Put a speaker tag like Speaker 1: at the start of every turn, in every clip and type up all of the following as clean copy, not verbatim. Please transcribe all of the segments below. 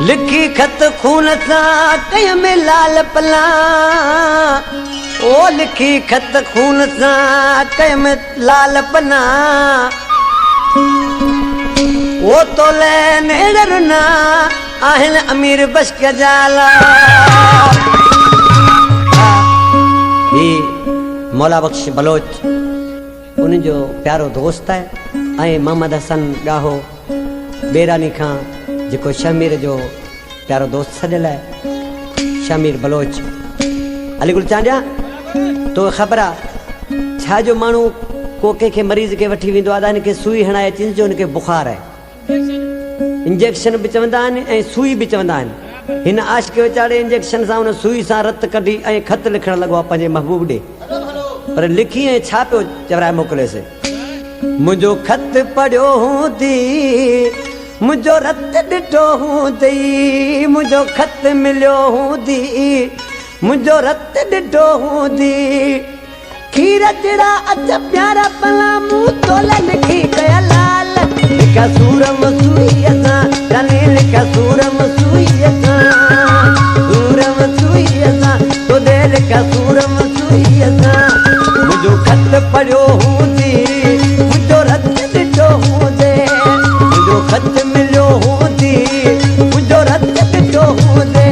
Speaker 1: लिखी खत खून सा कई में लाल पला ओ लिखी खत खून सा कई में लाल पना वो तो ले नेड़ना आहिल अमीर बश के जाला ये मौला बख्श बलोच उन जो प्यारो दोस्त है ऐं मोहम्मद हसन गाहो बेरानी खां जेको शमीर जो प्यारो दोस्त सॾियल आहे शमीर बलोच अलीगुल चांडिया तो ख़बर आहे छा जो माण्हू को कंहिंखे मरीज़ खे वठी वेंदो आहे हिनखे सुई हणाए अचिस जो हिनखे बुखार आहे इंजेक्शन बि चवंदा आहिनि ऐं सुई बि चवंदा आहिनि हिन आशिक वीचारे इंजेक्शन सां हुन सुई सां रत कढी ऐं ख़त लिखण लॻो आहे पंहिंजे महबूब ॾे पर लिखी ऐं छा पियो चवराए मोकिलियोसि मुंहिंजो ख़त पढ़ियो हूंदी मुझो रत ॾिठो हूंदी मुझो खत मिलियो हूंदी मुझो रत ॾिठो हूंदी खीर जड़ा अच प्यारा पला मूं तोले लिखी कया लाल लिखा सूरम सुई असां जाने लिखा सूरम सुई असां तो दे लिखा सूरम सुई असां मुझो खत पढ़ियो हूंदी मुझो रत ॾिठो हूंदे मुझो खत मिलियो हूंदी मुझो रत ॾिठो हूंदे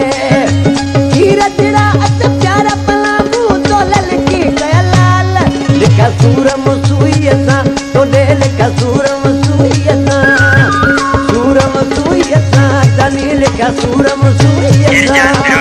Speaker 1: खीर जड़ा अच प्यारा पला मूं तोले लिखी कया लाल लिखा सूरम सुई असां तो दे लिखा सूरम सुई असां जानी लिखा सूरम सुई असां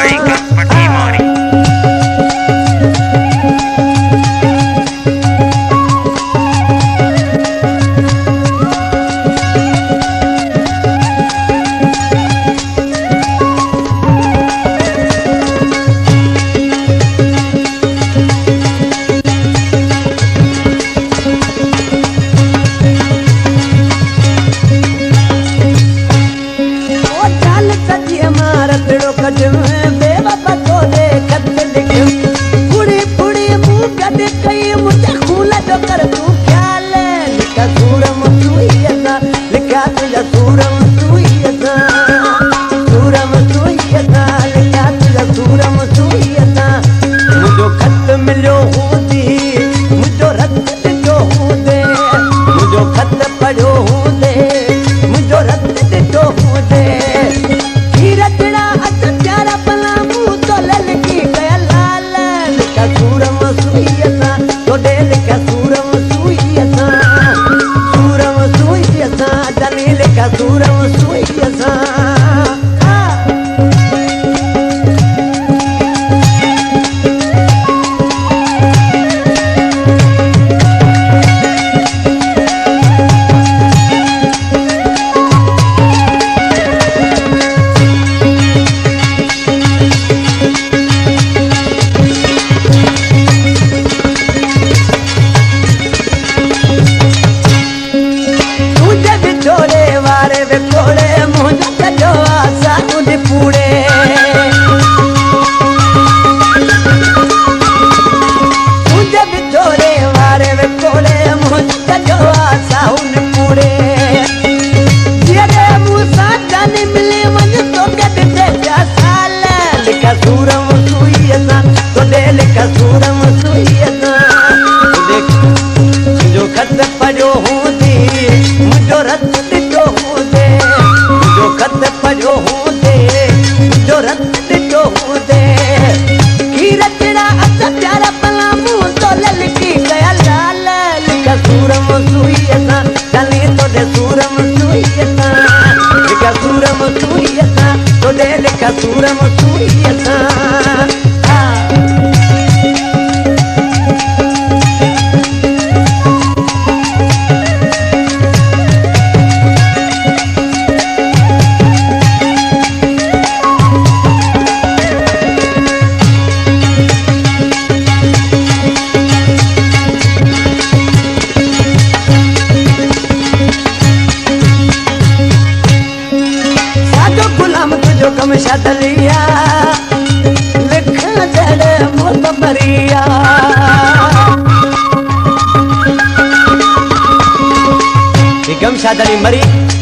Speaker 1: कमशाद अली मरी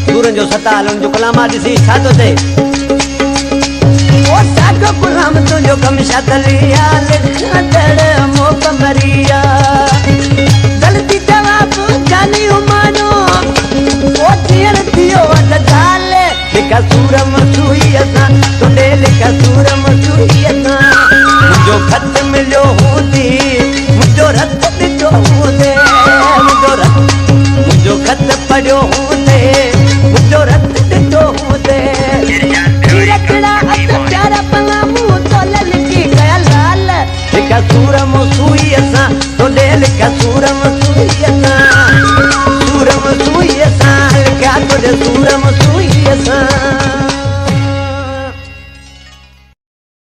Speaker 1: दूरन जो सता हलन जो कलामा दिसी छा तो थे ओ सागो गुलाम तुझो कमशाद अली आल खदड़ मोप मरिया गलती जवाब जानी उमानो ओ थियर थियो वड डाले लिखा सूरम सुई असा तोडे लिखा सूरम सुई असा मुझो खत मिलो होती मुझो रत दितो होते मुझो खत पढ़ो